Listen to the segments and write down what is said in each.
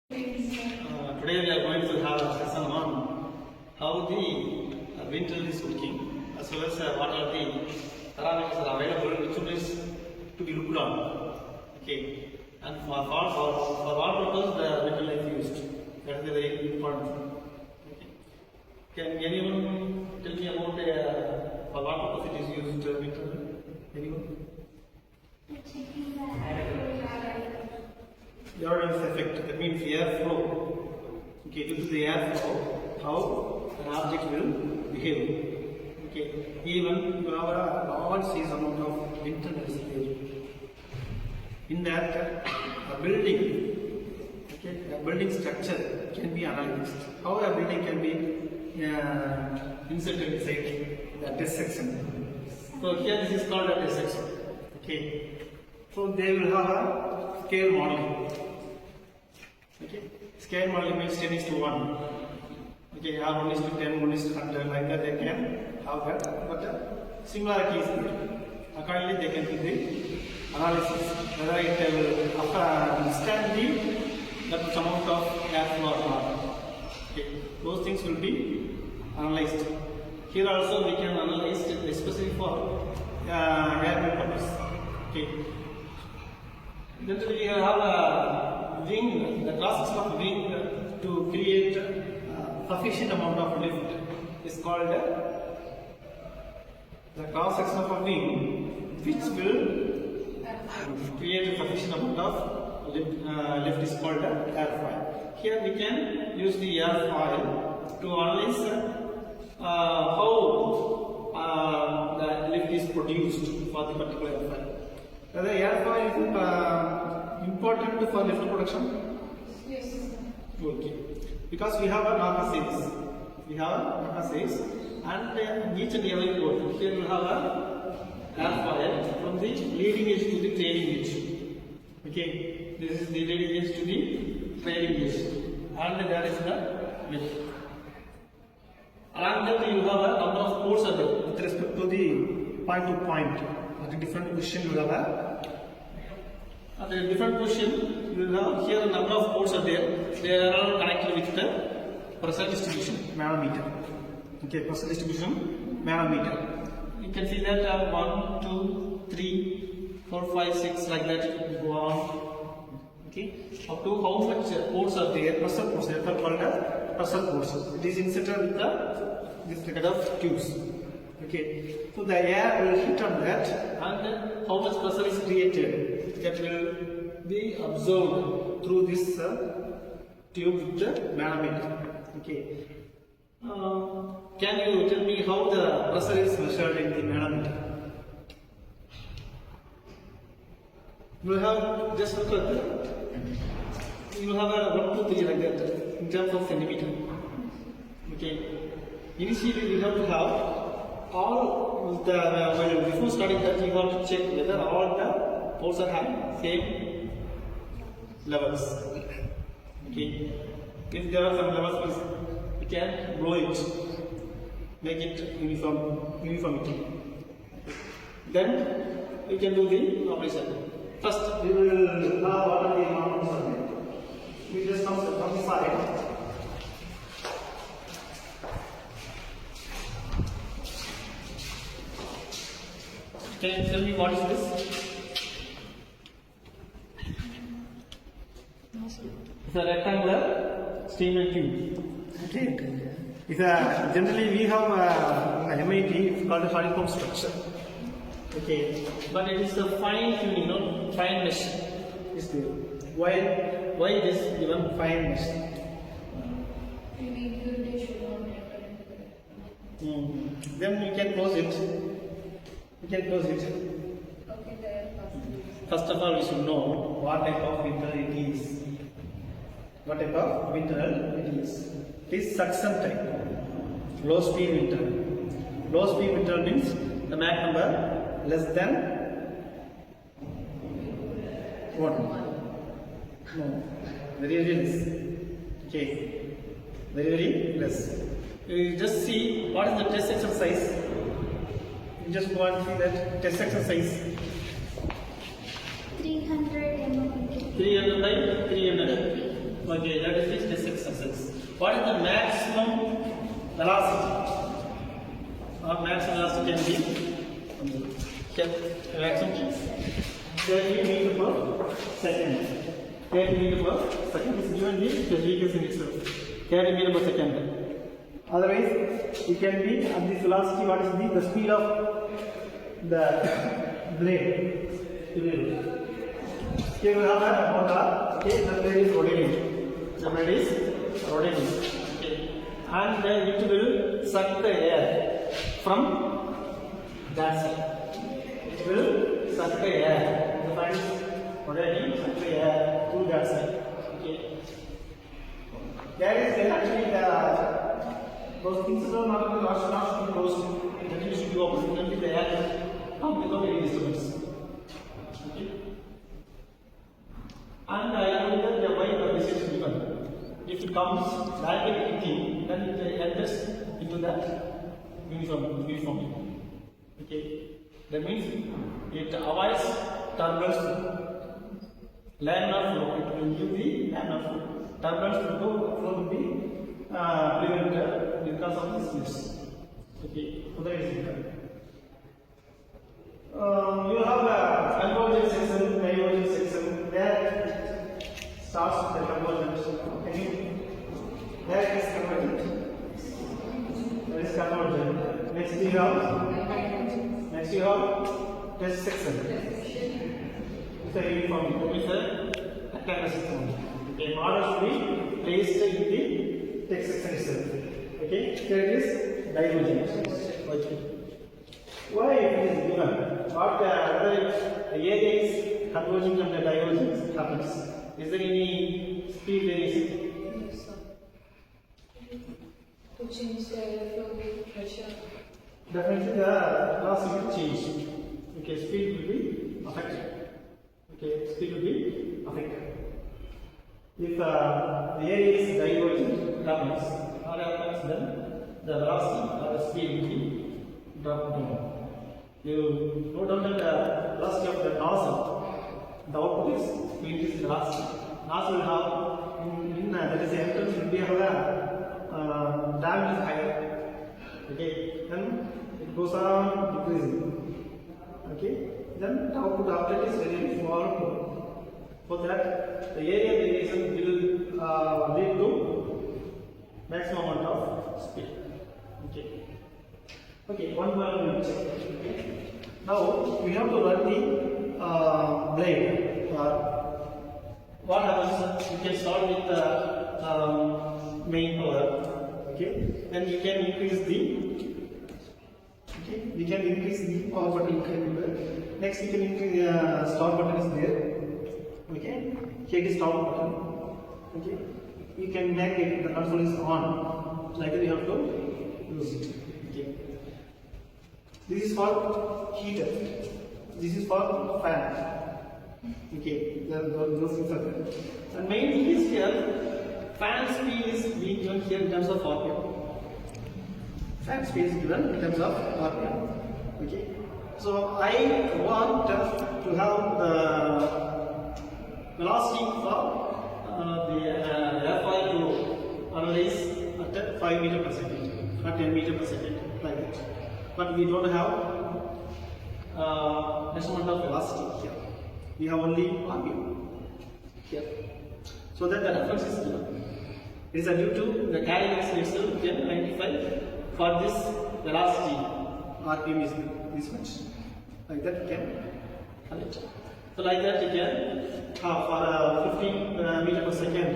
Today we are going to have a lesson on how the wind tunnel is working, as well as what are the parameters are available which is to be looked on. Okay, and for what purpose the wind tunnel is used. That is a very important thing. Okay. Can anyone tell me about for what purpose it is used wind tunnel? Anyone? Aerodynamics effect, that means airflow. Okay, due to the airflow, how an object will behave. Okay, even you have a large size amount of wind tunnels there. In that, a building, okay, a building structure can be analyzed. How a building can be inserted inside the test section. So here this is called a test section. Okay, so they will have a scale modeling. Okay, scale modeling means 10:1. Okay, or 1:10, 1:100, like that they can have that, but similarity is there. Accordingly, they can do the analysis whether it will withstand that amount of airflow or not. Okay, those things will be analyzed. Here also we can analyze it especially for airflow purpose. Okay, then we have a wing, the cross section of wing to create sufficient amount of lift is called the cross section of a wing, which will create a sufficient amount of lift is called airfoil. Here we can use the airfoil to analyze how the lift is produced for the particular airfoil. Whether airfoil is important for lift production? Yes. Okay. Because we have a Naka series. We have a Naka series, and each and every port. Here we have a airfoil from the leading edge to the trailing edge. Okay. This is the leading edge to the trailing edge, and there is the lift. Along that you have a number of ports are there with respect to the point to point. At a different position you have at a different position you will have here a number of ports are there. They are all connected with the pressure distribution manometer. Okay, pressure distribution manometer. You can see that 1, 2, 3, 4, 5, 6 like that it will go on. Okay, up to how much ports are there? Pressure ports. They are called as pressure ports. It is inserted with this kind of tubes. Okay, so the air will hit on that, and how much pressure is created that will be absorbed through this tube with the manometer. Okay, can you tell me how the pressure is measured in the manometer? You will have just look at that. You will have a 1, 2, 3 like that in terms of centimeter. Okay, initially we have to have all the before starting that you have to check whether all the ports are having same levels. Okay, if there are some levels, we can blow it, make it uniformity. Then we can do the operation. First, we will have what are the amounts. We just come from the side. Can you tell me what is this? It's a rectangular stainless tube. Okay. It's a, generally we have a MIT, it's called a honeycomb structure. Okay. But it is a fine tuning, fine mesh is there. Why it is given fine mesh? Maybe good tissue or Then we can close it. We can close it. okay, there. First of all, we should know what type of wind tunnel it is. What type of wind tunnel it is. It is suction type. Low speed wind tunnel. Low speed wind tunnel means the Mach number less than 1. No, very less. Okay, very less. You just see what is the test exercise. You just go and see that test exercise. 300 mm. 300 by 300. Okay, that is this exercise. What is the maximum velocity? Or maximum velocity can be maximum 30 meter per second. 30 meter per second is given the vehicle in itself. 30 meter per second. Otherwise, it can be at this velocity. What is the speed of the blade? Here we have a motor. Okay, the blade is rotating. The blade is rotating. Okay, and then it will suck the air from that side. It will suck the air. The blade is rotating, suck the air to that side. Okay, that is actually those things are not closed. That you should do opposite. The air come without any disturbance. Okay. And I know that the way this is given. If it comes directly in, then it enters into that uniformly. Okay. That means it avoids turbulence. Laminar flow. It will give the laminar flow. Turbulence flow will be prevented because of this use. Okay. So that is it. You have a convergent section, divergent section. There starts with the convergent. There it is convergent. There is convergent. Next you have test section. It's a uniform. It's a rectangular section. Okay, models will be placed in the test section itself. Okay, here it is divergent. Okay. Why it is given? What whether area is converging and the divergence happens? Is there any speed variation? To change the airflow pressure. Definitely the velocity will change. Okay, speed will be affected. Okay, speed will be affected. If the area is divergent happens, what happens then? The velocity or the speed will be dropped down. You note down that the velocity of the nozzle, the output is increased velocity. Nozzle will have that is the entrance will be have a diameter higher. Okay, then it goes on decreasing. Okay, then the output of that is very small. For that, the area variation will lead to maximum amount of speed. Okay. Okay, one more we check. Okay. Now we have to run the blade. What happens? You can start with the main power. Okay. Then you can increase the. Okay. We can increase the power button. Next, you can increase the stop button is there. Okay. Here is stop button. Okay. You can make it the control is on. Like that you have to use it. Okay. This is for heater. This is for fan. Okay, those things are there. And main thing is here, fan speed is being given here in terms of RPM. Fan speed is given in terms of RPM. Okay. So I want to have the velocity for the airfoil to analyze at 5 meter per second, not 10 meter per second, like that. But we don't have measurement of velocity here. We have only RPM here. So that the reference is given. It is due to the carrying axle itself can identify for this velocity RPM is this much. Like that you can have it. So like that you can for 15 meter per second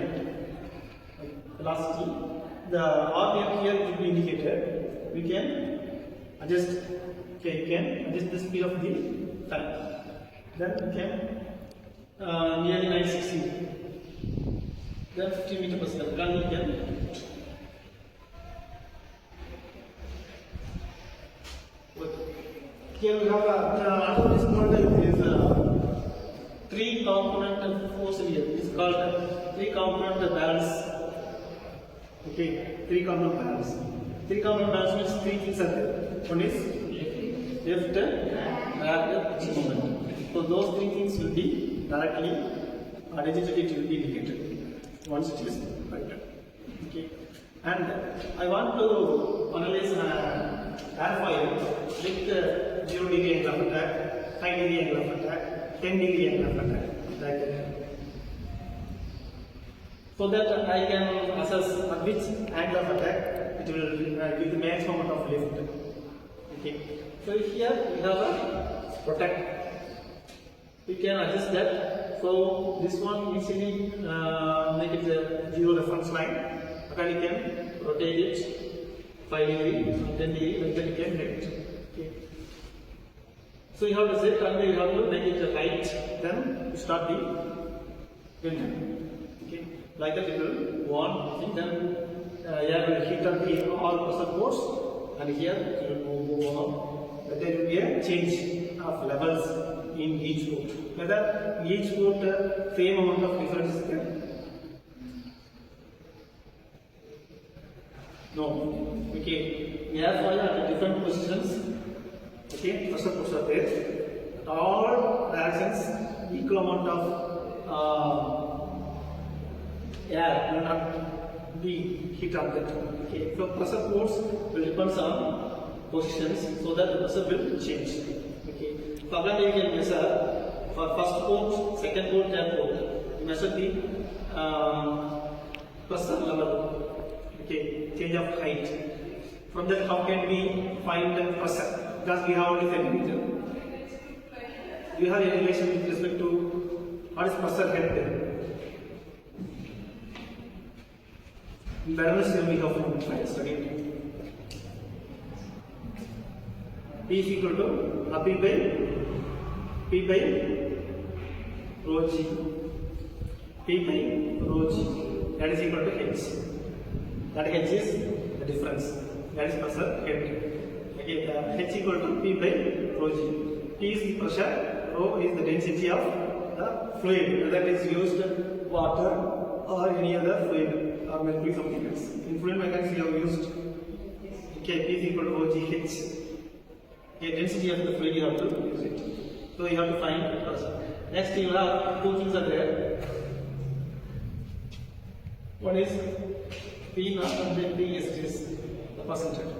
velocity. The RPM here will be indicated. We can adjust. Okay, you can adjust the speed of the fan. Then you can nearly 960. Then 15 meter per second. Then you can. Here we have another this model is 3 component force here. It is called 3 component balance. Okay, 3 component balance. 3 component balance means 3 things are there. One is lift, drag, moment. So those 3 things will be directly or digitally it will be indicated. once it is right. Okay. And I want to analyze an airfoil with 0 degree angle of attack, 5 degree angle of attack, 10 degree angle of attack, like that. So that I can assess at which angle of attack it will give the maximum amount of lift. Okay. So here we have a protect. We can adjust that. So this one initially make it a 0 reference line. Again you can rotate it 5 degree, 10 degree, and then you can make it. Okay. So you have to set and you have to make it right. Then you start the wind. Okay. Like that it will go on. Then air will hit on the all pressure force, and here it will move on. But there will be a change of levels in each route. Whether each route same amount of difference is there? No. Okay. Airfoil at different positions. Okay. Pressure force are there. At all directions, equal amount of air will not be hit on that. Okay. So pressure force will depend on positions, so that the pressure will change. Okay. So again you can measure for first port, second port, third port. You measure the pressure level. Okay. Change of height. From that, how can we find the pressure? Because we have only centimeter. Do you have any relation with respect to what is pressure head? In balance we have to study. P is equal to P by rho g. P by rho g. That is equal to H. That H is the difference. That is pressure head. Okay, H equal to P by rho g. P is the pressure, rho is the density of the fluid, whether it is used water or any other fluid or mercury, something else. In fluid mechanics we have used K, P is equal to rho g H. Okay, density of the fluid you have to use it. So you have to find the pressure. Next you have two things are there. One is P naught and then P is the percentage.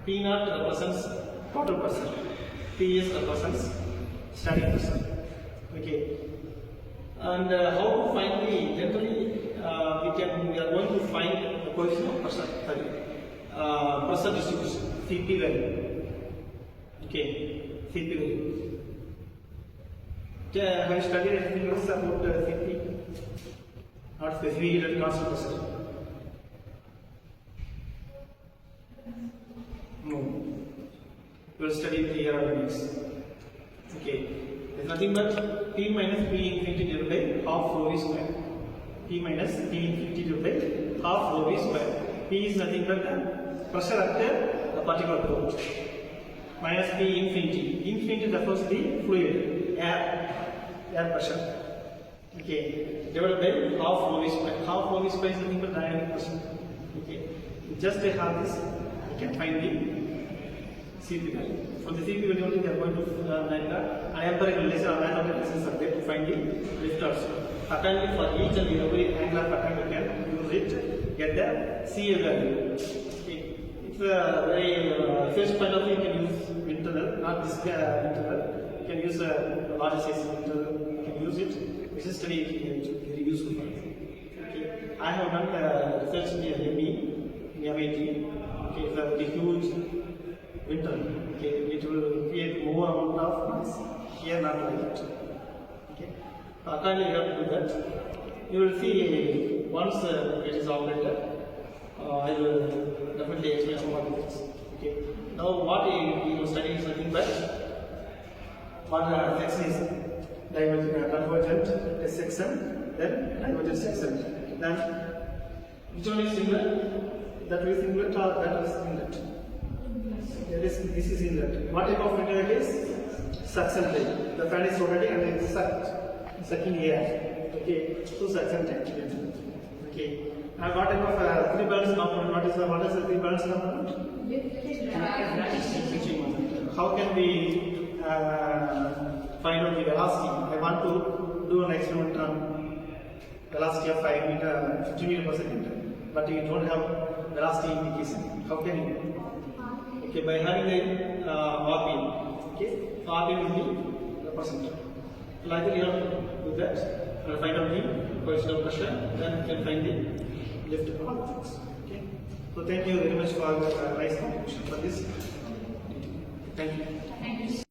P naught represents total pressure. P is represents static pressure. Okay. And how to find the generally we are going to find the coefficient of pressure. Pressure distribution, Cp value. Okay, Cp value. Have you studied anything else about Cp? Not specifically constant pressure. No. We will study the aerodynamics. Okay. There is nothing but P minus P infinity divided by half rho v square. P minus P infinity divided by half rho v square. P is nothing but pressure at the particular port. Minus P infinity. Infinity refers to the fluid, air pressure. Okay. Divided by half rho v square. Half rho v square is nothing but dynamic pressure. Okay. Just they have this, you can find the Cp value. From the Cp value only they are going to make an empirical relation or mathematical relations are there to find the lift also. Apparently for each and every angle of attack you can use it, get the Ca value. Okay. It's a very first point of view you can use wind tunnel, not this tunnel. You can use a larger size wind tunnel. You can use it. This is very useful for you. Okay. I have done research near ME, near MIT. Okay, it's a very huge wind tunnel. Okay, it will create more amount of noise. Here not like that. Okay, accordingly you have to do that. You will see once it is operated. I will definitely explain about this. Okay. Now what you will study is nothing but one section is convergent section, then divergent section. Then which one is singlet? That will singlet or that is singlet? This is inlet. What type of material it is? Suction type. The fan is rotating and it is sucking air. Okay, so suction type. Okay. And what type of three balance component? What is the three balance component? How can we find out the velocity? I want to do an experiment on velocity of 50 meter per second, but you don't have velocity indication. How can you? Okay, by having the RPM. Okay, RPM will be the percent. Like that, you have to do that and find out the coefficient of pressure. Then you can find the lift and all things. Okay. So thank you very much for nice contribution for this. Thank you. Thank you.